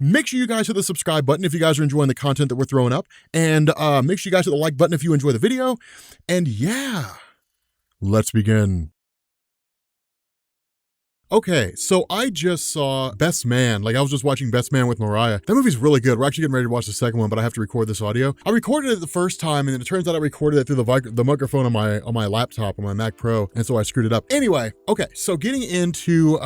Make sure you guys hit the subscribe button if you guys are enjoying the content that we're throwing up. And make sure you guys hit the like button if you enjoy the video. And yeah, let's begin. Okay, so I just saw Best Man. Like, I was just watching Best Man with Mariah. That movie's really good. We're actually getting ready to watch the second one, but I have to record this audio. I recorded it the first time, and then it turns out I recorded it through the microphone on my laptop, on my Mac Pro, and so I screwed it up. Anyway, okay, so getting into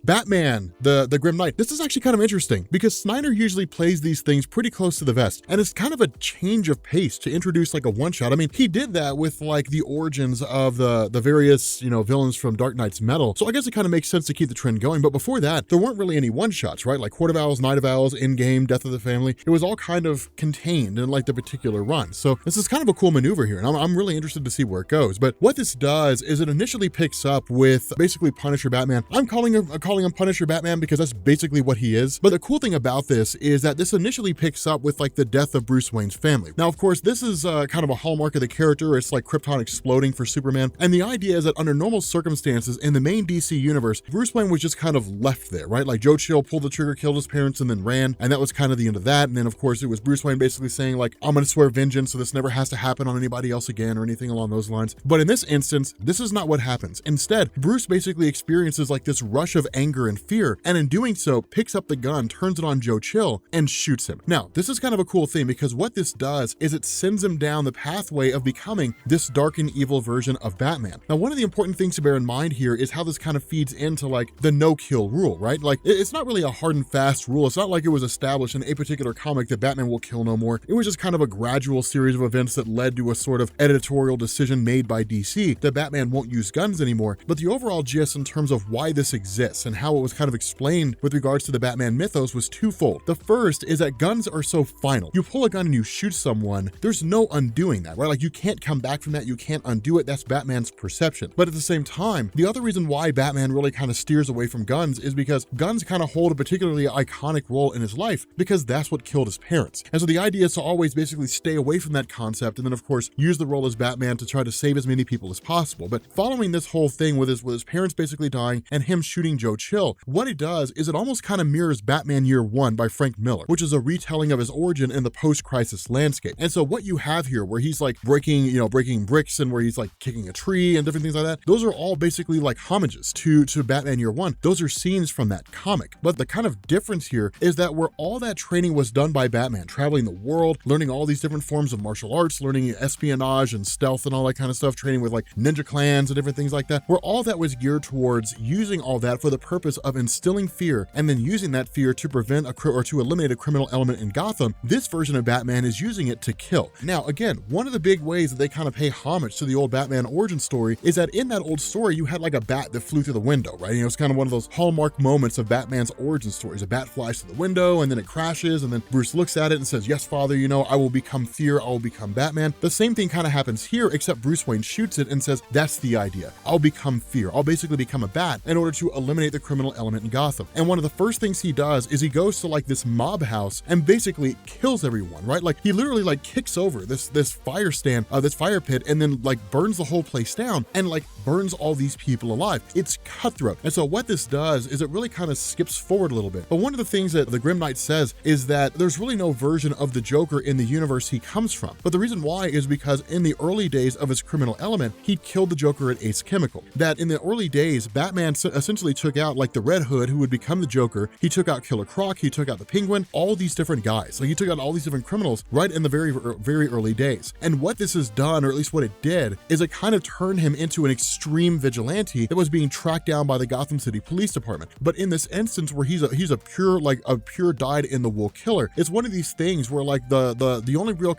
Batman, the Grim Knight. This is actually kind of interesting because Snyder usually plays these things pretty close to the vest, and it's kind of a change of pace to introduce like a one-shot. I mean, he did that with like the origins of the various, villains from Dark Knight's Metal. So I guess it kind of makes sense to keep the trend going. But before that, there weren't really any one-shots, right? Like Court of Owls, Night of Owls, Endgame, Death of the Family. It was all kind of contained in like the particular run. So this is kind of a cool maneuver here, and I'm really interested to see where it goes. But what this does is it initially picks up with basically Punisher Batman. I'm calling him Punisher Batman because that's basically what he is. But the cool thing about this is that this initially picks up with like the death of Bruce Wayne's family. Now, of course, this is kind of a hallmark of the character. It's like Krypton exploding for Superman. And the idea is that under normal circumstances in the main DC universe, Bruce Wayne was just kind of left there, right? Like Joe Chill pulled the trigger, killed his parents, and then ran. And that was kind of the end of that. And then, of course, it was Bruce Wayne basically saying like, I'm going to swear vengeance, so this never has to happen on anybody else again or anything along those lines. But in this instance, this is not what happens. Instead, Bruce basically experiences like this rush of anger and fear. And in doing so, picks up the gun, turns it on Joe Chill, and shoots him. Now, this is kind of a cool thing because what this does is it sends him down the pathway of becoming this dark and evil version of Batman. Now, one of the important things to bear in mind here is how this kind of feeds into like the no-kill rule, right? Like, it's not really a hard and fast rule. It's not like it was established in a particular comic that Batman will kill no more. It was just kind of a gradual series of events that led to a sort of editorial decision made by DC that Batman won't use guns anymore. But the overall gist in terms of why this exists and how it was kind of explained with regards to the Batman mythos was twofold. The first is that guns are so final. You pull a gun and you shoot someone, there's no undoing that, right? Like you can't come back from that, you can't undo it. That's Batman's perception. But at the same time, the other reason why Batman really kind of steers away from guns is because guns kind of hold a particularly iconic role in his life because that's what killed his parents. And so the idea is to always basically stay away from that concept and then of course use the role as Batman to try to save as many people as possible. But following this whole thing with his parents basically dying and him shooting Joe Chill, what it does is it almost kind of mirrors Batman Year One by Frank Miller, which is a retelling of his origin in the post-crisis landscape. And so what you have here where he's like breaking bricks and where he's like kicking a tree and different things like that, those are all basically like homages to Batman Year One. Those are scenes from that comic. But the kind of difference here is that where all that training was done by Batman, traveling the world, learning all these different forms of martial arts, learning espionage and stealth and all that kind of stuff, training with like ninja clans and different things like that, where all that was geared towards using all that for the purpose of instilling fear and then using that fear to prevent or to eliminate a criminal element in Gotham. This version of Batman is using it to kill. Now, again, one of the big ways that they kind of pay homage to the old Batman origin story is that in that old story, you had like a bat that flew through the window, right? It's kind of one of those hallmark moments of Batman's origin stories. A bat flies through the window and then it crashes and then Bruce looks at it and says, yes, father, I will become fear. I will become Batman. The same thing kind of happens here, except Bruce Wayne shoots it and says, that's the idea. I'll become fear. I'll basically become a bat in order to eliminate the criminal element in Gotham. And one of the first things he does is he goes to like this mob house and basically kills everyone, right? Like he literally like kicks over this fire stand, this fire pit, and then like burns the whole place down and like burns all these people alive. It's cutthroat. And so what this does is it really kind of skips forward a little bit. But one of the things that the Grim Knight says is that there's really no version of the Joker in the universe he comes from. But the reason why is because in the early days of his criminal element, he killed the Joker at Ace Chemical. That in the early days, Batman essentially took out like the Red Hood who would become the Joker. He took out Killer Croc, he took out the Penguin, all these different guys. So he took out all these different criminals right in the very, very early days. And what this has done, or at least what it did, is it kind of turned him into an extreme vigilante that was being tracked down by the Gotham City Police Department. But in this instance where he's a pure dyed in the wool killer, it's one of these things where like the only real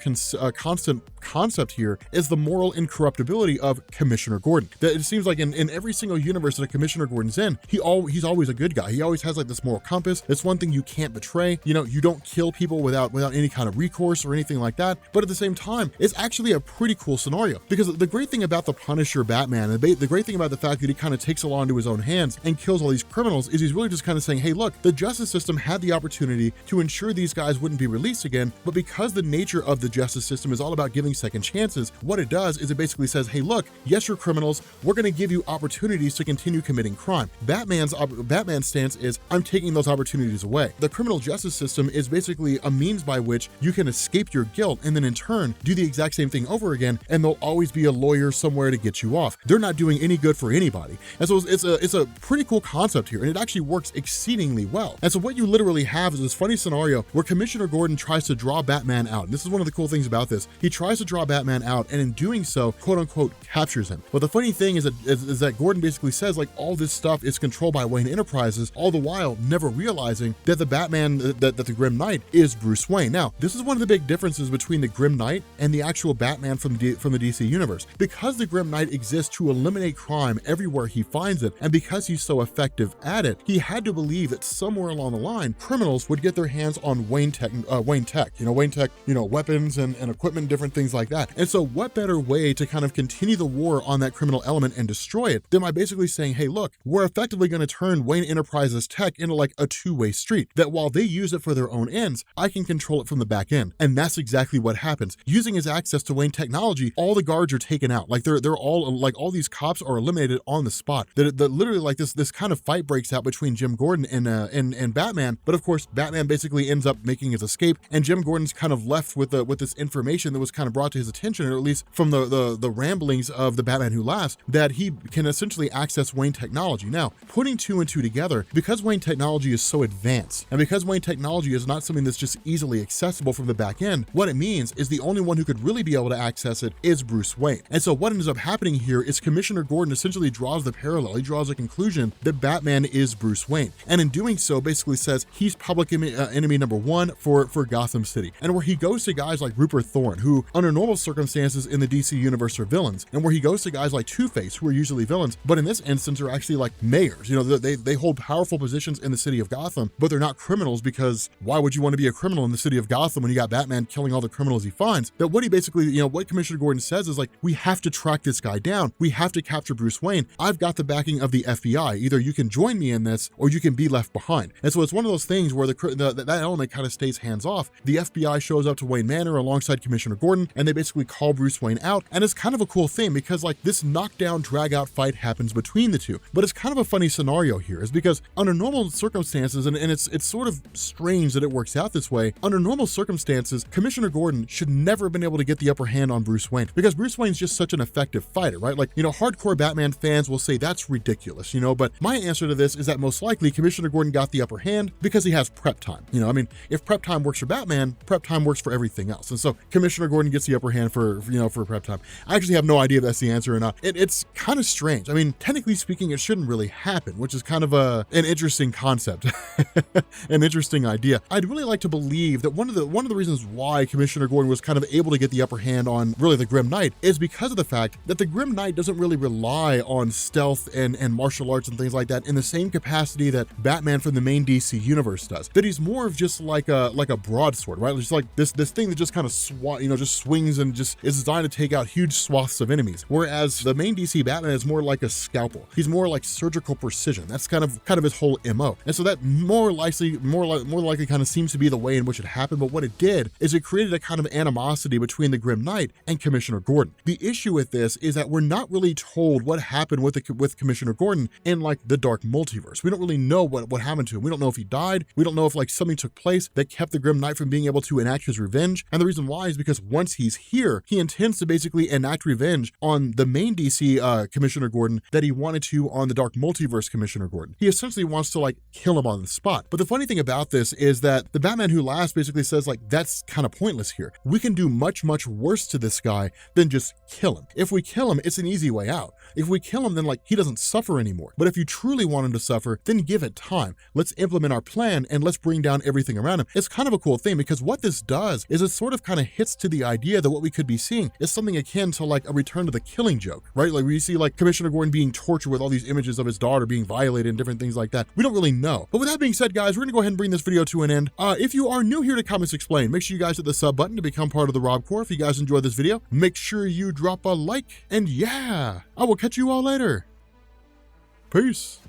constant concept here is the moral incorruptibility of Commissioner Gordon. That it seems like in every single universe that a Commissioner Gordon's in, he's always a good guy. He always has like this moral compass. That's one thing you can't betray. You don't kill people without any kind of recourse or anything like that. But at the same time, it's actually a pretty cool scenario because the great thing about the Punisher Batman, and the great thing about the fact that he kind of takes a law into his own hands and kills all these criminals is he's really just kind of saying, hey, look, the justice system had the opportunity to ensure these guys wouldn't be released again, but because the nature of the justice system is all about giving giving second chances. What it does is it basically says, hey, look, yes, you're criminals. We're going to give you opportunities to continue committing crime. Batman's stance is, I'm taking those opportunities away. The criminal justice system is basically a means by which you can escape your guilt and then in turn do the exact same thing over again, and there'll always be a lawyer somewhere to get you off. They're not doing any good for anybody. And so it's a pretty cool concept here, and it actually works exceedingly well. And so what you literally have is this funny scenario where Commissioner Gordon tries to draw Batman out. And this is one of the cool things about this. He tries to draw Batman out, and in doing so, quote unquote, captures him. But the funny thing is that Gordon basically says, like, all this stuff is controlled by Wayne Enterprises, all the while never realizing that the Batman, that the Grim Knight is Bruce Wayne. Now, this is one of the big differences between the Grim Knight and the actual Batman from the DC universe. Because the Grim Knight exists to eliminate crime everywhere he finds it, and because he's so effective at it, he had to believe that somewhere along the line, criminals would get their hands on Wayne tech, weapons and equipment, different things like that. And so what better way to kind of continue the war on that criminal element and destroy it than by basically saying, hey, look, we're effectively going to turn Wayne Enterprises tech into like a two-way street, that while they use it for their own ends, I can control it from the back end. And that's exactly what happens. Using his access to Wayne technology, all the guards are taken out. Like they're all, like, all these cops are eliminated on the spot. That literally, like, this kind of fight breaks out between Jim Gordon and Batman. But of course, Batman basically ends up making his escape, and Jim Gordon's kind of left with this information that was kind of brought to his attention, or at least from the ramblings of the Batman Who Laughs, that he can essentially access Wayne technology. Now, putting two and two together, because Wayne technology is so advanced, and because Wayne technology is not something that's just easily accessible from the back end, what it means is the only one who could really be able to access it is Bruce Wayne. And so what ends up happening here is Commissioner Gordon essentially draws the parallel. He draws a conclusion that Batman is Bruce Wayne, and in doing so basically says he's public enemy number one for Gotham City, and where he goes to guys like Rupert Thorne, who under normal circumstances in the DC universe are villains, and where he goes to guys like Two-Face, who are usually villains, but in this instance are actually like mayors. They hold powerful positions in the city of Gotham, but they're not criminals, because why would you want to be a criminal in the city of Gotham when you got Batman killing all the criminals he finds? That what he basically, what Commissioner Gordon says is like, we have to track this guy down. We have to capture Bruce Wayne. I've got the backing of the FBI. Either you can join me in this or you can be left behind. And so it's one of those things where that element kind of stays hands off. The FBI shows up to Wayne Manor alongside Commissioner Gordon, and they basically call Bruce Wayne out. And it's kind of a cool thing because like this knockdown drag out fight happens between the two. But it's kind of a funny scenario here, is because under normal circumstances, and it's sort of strange that it works out this way, under normal circumstances, Commissioner Gordon should never have been able to get the upper hand on Bruce Wayne, because Bruce Wayne's just such an effective fighter, right? Like, hardcore Batman fans will say that's ridiculous, but my answer to this is that most likely Commissioner Gordon got the upper hand because he has prep time. If prep time works for Batman, prep time works for everything else. And so Commissioner Gordon gets the upper hand for prep time. I actually have no idea if that's the answer or not. It's kind of strange. Technically speaking, it shouldn't really happen, which is kind of an interesting concept, an interesting idea. I'd really like to believe that one of the reasons why Commissioner Gordon was kind of able to get the upper hand on really the Grim Knight is because of the fact that the Grim Knight doesn't really rely on stealth and martial arts and things like that in the same capacity that Batman from the main DC universe does. That he's more of just like a broadsword, right? Just like this thing that just kind of just swings and just is designed to take out huge swaths of enemies. Whereas the main DC Batman is more like a scalpel. He's more like surgical precision. That's kind of his whole MO. And so that more likely kind of seems to be the way in which it happened. But what it did is it created a kind of animosity between the Grim Knight and Commissioner Gordon. The issue with this is that we're not really told what happened with Commissioner Gordon in like the Dark Multiverse. We don't really know what happened to him. We don't know if he died. We don't know if like something took place that kept the Grim Knight from being able to enact his revenge. And the reason why is because once he's here, he intends to basically enact revenge on the main DC Commissioner Gordon that he wanted to on the Dark Multiverse Commissioner Gordon. He essentially wants to like kill him on the spot. But the funny thing about this is that the Batman Who Laughs basically says like, that's kind of pointless here. We can do much, much worse to this guy than just kill him. If we kill him, it's an easy way out. If we kill him, then like he doesn't suffer anymore. But if you truly want him to suffer, then give it time. Let's implement our plan and let's bring down everything around him. It's kind of a cool thing because what this does is it sort of kind of hits to the idea that what we could be seeing is something akin to like a Return to the Killing Joke, right? Like we see like Commissioner Gordon being tortured with all these images of his daughter being violated and different things like that. We don't really know. But with that being said, guys, we're gonna go ahead and bring this video to an end. If you are new here to Comics Explained, make sure you guys hit the sub button to become part of the Rob Corps. If you guys enjoyed this video, make sure you drop a like, and yeah, I will catch you all later. Peace.